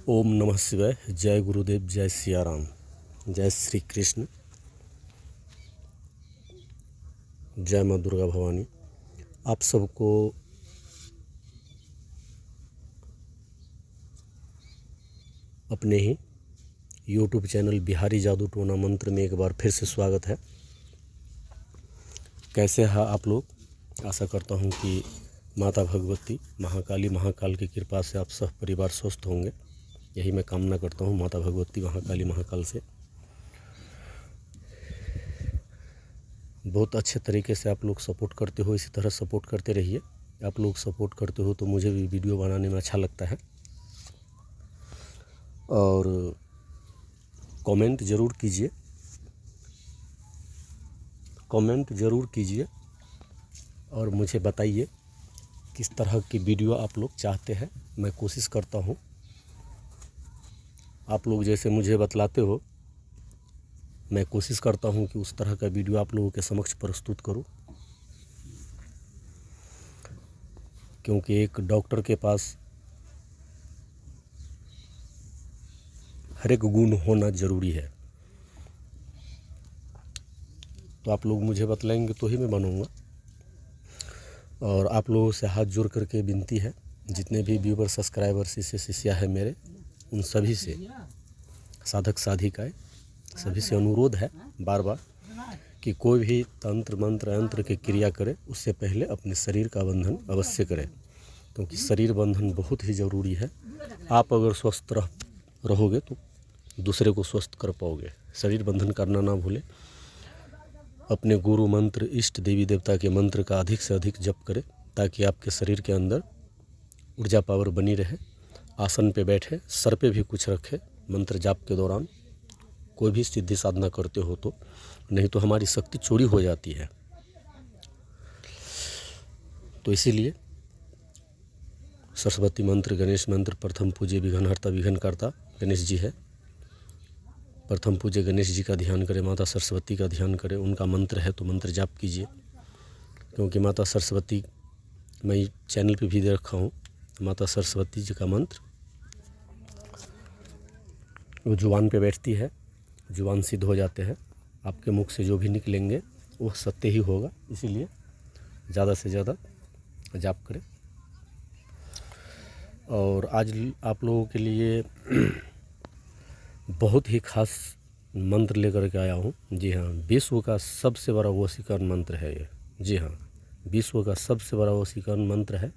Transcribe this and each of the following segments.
ओम नमः शिवाय। जय गुरुदेव, जय सिया राम, जय श्री कृष्ण, जय माँ दुर्गा भवानी। आप सबको अपने ही YouTube चैनल बिहारी जादू टोना मंत्र में एक बार फिर से स्वागत है। कैसे हैं आप लोग? आशा करता हूँ कि माता भगवती महाकाली महाकाल की कृपा से आप सब परिवार स्वस्थ होंगे। यही मैं कामना करता हूँ माता भगवती महाकाली महाकाल से। बहुत अच्छे तरीके से आप लोग सपोर्ट करते हो, इसी तरह सपोर्ट करते रहिए। आप लोग सपोर्ट करते हो तो मुझे भी वीडियो बनाने में अच्छा लगता है। और कमेंट ज़रूर कीजिए, और मुझे बताइए किस तरह की वीडियो आप लोग चाहते हैं। मैं कोशिश करता हूँ आप लोग जैसे मुझे बतलाते हो, मैं कोशिश करता हूँ कि उस तरह का वीडियो आप लोगों के समक्ष प्रस्तुत करूँ। क्योंकि एक डॉक्टर के पास हर एक गुण होना ज़रूरी है। तो आप लोग मुझे बतलाएंगे तो ही मैं बनूँगा। और आप लोगों से हाथ जोड़ करके विनती है, जितने भी व्यूवर सब्सक्राइबर शिष्य है मेरे, उन सभी से, साधक साधिकाएँ सभी से अनुरोध है बार बार कि कोई भी तंत्र मंत्र यंत्र की क्रिया करे उससे पहले अपने शरीर का बंधन अवश्य करें। क्योंकि शरीर बंधन बहुत ही ज़रूरी है। आप अगर स्वस्थ रहोगे तो दूसरे को स्वस्थ कर पाओगे। शरीर बंधन करना ना भूलें। अपने गुरु मंत्र, इष्ट देवी देवता के मंत्र का अधिक से अधिक जप करें ताकि आपके शरीर के अंदर ऊर्जा पावर बनी रहे। आसन पे बैठे, सर पे भी कुछ रखे मंत्र जाप के दौरान। कोई भी सिद्धि साधना करते हो तो, नहीं तो हमारी शक्ति चोरी हो जाती है। तो इसीलिए सरस्वती मंत्र, गणेश मंत्र, प्रथम पूज्य विघ्नहर्ता विघ्नकर्ता गणेश जी है। प्रथम पूज्य गणेश जी का ध्यान करें, माता सरस्वती का ध्यान करें। उनका मंत्र है तो मंत्र जाप कीजिए। क्योंकि माता सरस्वती, मैं चैनल पे भी दे रखा हूँ, माता सरस्वती जी का मंत्र वो जुबान पे बैठती है, जुबान सिद्ध हो जाते हैं। आपके मुख से जो भी निकलेंगे वो सत्य ही होगा। इसीलिए ज़्यादा से ज़्यादा जाप करें। और आज आप लोगों के लिए बहुत ही खास मंत्र लेकर के आया हूँ। जी हाँ, विश्व का सबसे बड़ा वशीकरण मंत्र है ये। जी हाँ, विश्व का सबसे बड़ा वशीकरण मंत्र है।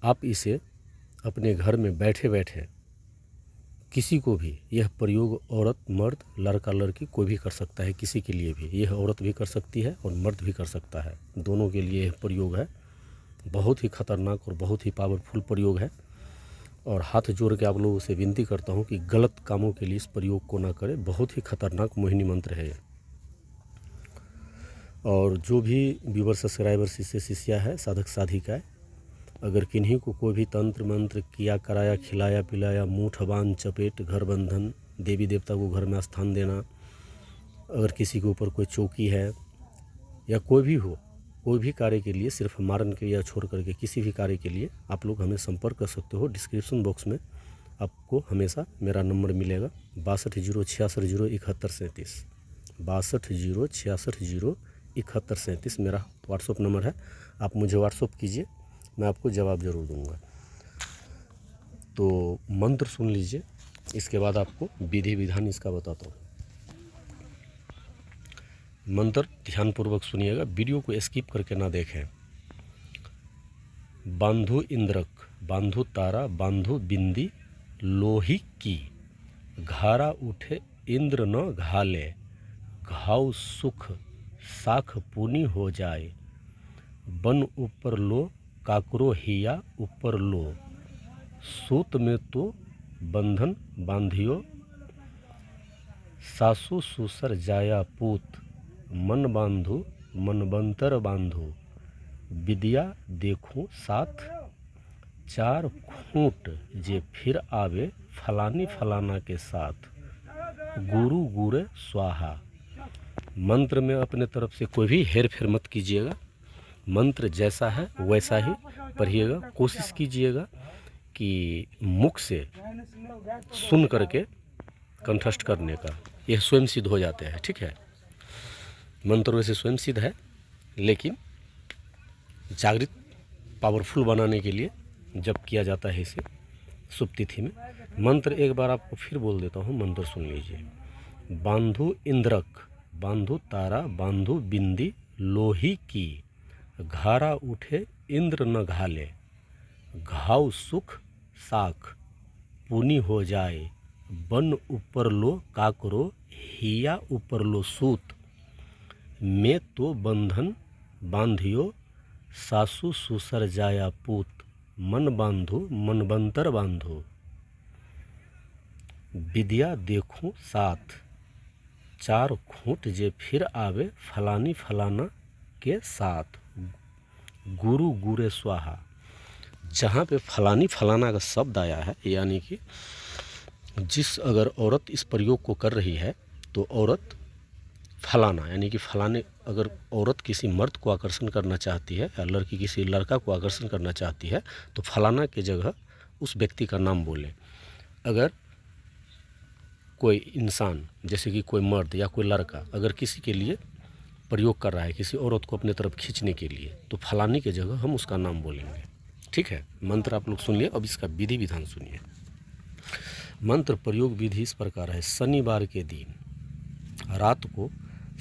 आप इसे अपने घर में बैठे बैठे किसी को भी, यह प्रयोग औरत मर्द लड़का लड़की कोई भी कर सकता है। किसी के लिए भी, यह औरत भी कर सकती है और मर्द भी कर सकता है। दोनों के लिए यह प्रयोग है। बहुत ही खतरनाक और बहुत ही पावरफुल प्रयोग है। और हाथ जोड़ के आप लोगों से विनती करता हूँ कि गलत कामों के लिए इस प्रयोग को ना करें। बहुत ही खतरनाक मोहिनी मंत्र है ये। और जो भी व्यूवर सब्सक्राइबर शिष्या है, साधक साधिकाएँ, अगर किन्हीं को कोई भी तंत्र मंत्र किया कराया, खिलाया पिलाया, मूठ बांध चपेट, घर बंधन, देवी देवता को घर में स्थान देना, अगर किसी के ऊपर कोई चौकी है या कोई भी हो, कोई भी कार्य के लिए, सिर्फ मारन क्रिया छोड़ करके किसी भी कार्य के लिए आप लोग हमें संपर्क कर सकते हो। डिस्क्रिप्शन बॉक्स में आपको हमेशा मेरा नंबर मिलेगा 6206607137। 6206607137 मेरा व्हाट्सअप नंबर है। आप मुझे व्हाट्सअप कीजिए, मैं आपको जवाब ज़रूर दूंगा। तो मंत्र सुन लीजिए, इसके बाद आपको विधि विधान इसका बताता हूँ। मंत्र ध्यानपूर्वक सुनिएगा, वीडियो को स्किप करके ना देखें। बांधु इंद्रक, बांधु तारा, बांधु बिंदी लोही की, घारा उठे इंद्र न घाले, घाव सुख साख पुनि हो जाए, बन ऊपर लो काकरो हिया ऊपर लो, सूत में तो बंधन बांधियो, सासु सुसर जाया पूत, मन बांधु मनबंतर बांधु, विद्या देखूं साथ, चार खूंट जे फिर आवे फलानी फलाना के साथ, गुरु गुरे स्वाहा। मंत्र में अपने तरफ से कोई भी हेर फेर मत कीजिएगा। मंत्र जैसा है वैसा ही पढ़िएगा। कोशिश कीजिएगा कि मुख से सुन करके कंठस्थ करने का, यह स्वयं सिद्ध हो जाते हैं। ठीक है, मंत्र वैसे स्वयं सिद्ध है, लेकिन जागृत पावरफुल बनाने के लिए जब किया जाता है इसे शुभ तिथि में। मंत्र एक बार आपको फिर बोल देता हूँ, मंत्र सुन लीजिए। बांधु इंद्रक, बांधु तारा, बांधु बिंदी लोही की, घारा उठे इंद्र न घाले, घाव सुख साख पुनि हो जाए, बन ऊपर लो काकरो, हिया ऊपर लो सूत, मैं तो बंधन बांधियो, सासु सुसर जाया पूत, मन बांधो मनबंतर बांधो, विद्या देखूं साथ, चार खूंट जे फिर आवे, फलानी फलाना के साथ, गुरु गुरे स्वाहा। जहाँ पे फलानी फलाना का शब्द आया है, यानी कि जिस अगर औरत इस प्रयोग को कर रही है तो औरत फलाना, यानी कि फलाने, अगर औरत किसी मर्द को आकर्षण करना चाहती है या लड़की किसी लड़का को आकर्षण करना चाहती है तो फलाना के जगह उस व्यक्ति का नाम बोले। अगर कोई इंसान, जैसे कि कोई मर्द या कोई लड़का अगर किसी के लिए प्रयोग कर रहा है, किसी औरत को अपने तरफ खींचने के लिए, तो फलानी के जगह हम उसका नाम बोलेंगे। ठीक है, मंत्र आप लोग सुनिए। अब इसका विधि विधान सुनिए। मंत्र प्रयोग विधि इस प्रकार है। शनिवार के दिन रात को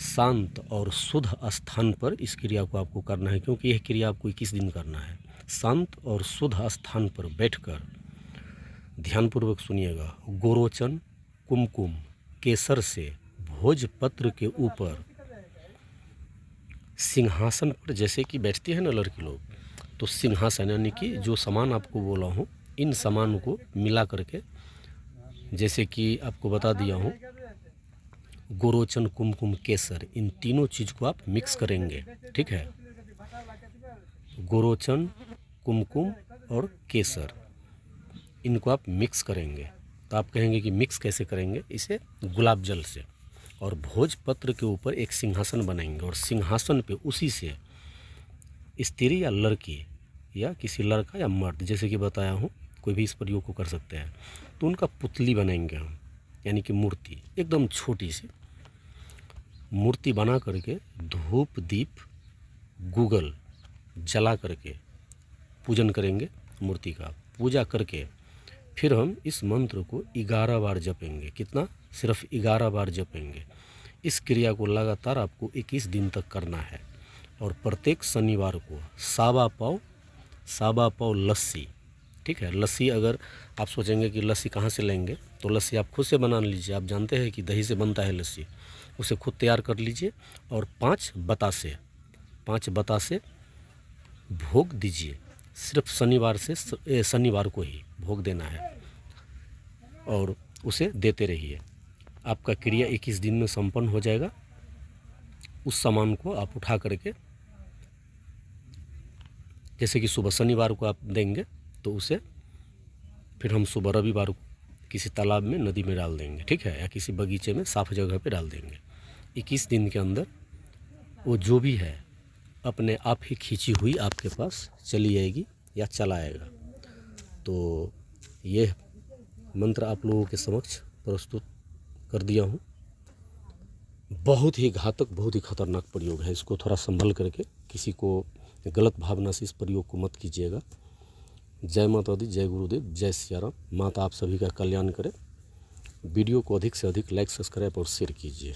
शांत और शुद्ध स्थान पर इस क्रिया को आपको करना है, क्योंकि यह क्रिया आपको 21 दिन करना है। शांत और शुद्ध स्थान पर बैठकर ध्यानपूर्वक सुनिएगा। गोरोचन कुमकुम केसर से भोजपत्र के ऊपर सिंहासन पर, जैसे कि बैठती है ना लड़की लोग, तो सिंहासन यानी कि जो सामान आपको बोला हूँ, इन सामान को मिला करके, जैसे कि आपको बता दिया हूँ, गोरोचन कुमकुम केसर, इन तीनों चीज़ को आप मिक्स करेंगे। ठीक है, गोरोचन कुमकुम और केसर, इनको आप मिक्स करेंगे। तो आप कहेंगे कि मिक्स कैसे करेंगे? इसे गुलाब जल से, और भोजपत्र के ऊपर एक सिंहासन बनाएंगे, और सिंहासन पे उसी से स्त्री या लड़की या किसी लड़का या मर्द, जैसे कि बताया हूँ, कोई भी इस प्रयोग को कर सकते हैं, तो उनका पुतली बनाएंगे हम, यानी कि मूर्ति, एकदम छोटी सी मूर्ति बना करके धूप दीप गूगल जला करके पूजन करेंगे। मूर्ति का पूजा करके फिर हम इस मंत्र को 11 बार जपेंगे। कितना? सिर्फ 11 बार जपेंगे। इस क्रिया को लगातार आपको 21 दिन तक करना है, और प्रत्येक शनिवार को सावा पाव लस्सी। ठीक है, लस्सी अगर आप सोचेंगे कि लस्सी कहाँ से लेंगे, तो लस्सी आप खुद से बना लीजिए। आप जानते हैं कि दही से बनता है लस्सी, उसे खुद तैयार कर लीजिए, और 5 बतासे भोग दीजिए। सिर्फ शनिवार को ही भोग देना है, और उसे देते रहिए। आपका क्रिया 21 दिन में संपन्न हो जाएगा। उस सामान को आप उठा करके, जैसे कि सुबह शनिवार को आप देंगे, तो उसे फिर हम सुबह रविवार को किसी तालाब में, नदी में डाल देंगे। ठीक है, या किसी बगीचे में साफ जगह पे डाल देंगे। 21 दिन के अंदर वो जो भी है अपने आप ही खींची हुई आपके पास चली आएगी या चला आएगा। तो ये मंत्र आप लोगों के समक्ष प्रस्तुत कर दिया हूँ। बहुत ही घातक, बहुत ही खतरनाक प्रयोग है। इसको थोड़ा संभल करके, किसी को गलत भावना से इस प्रयोग को मत कीजिएगा। जय माता दी, जय गुरुदेव, जय सिया राम। माता आप सभी का कल्याण करे। वीडियो को अधिक से अधिक लाइक, सब्सक्राइब और शेयर कीजिए।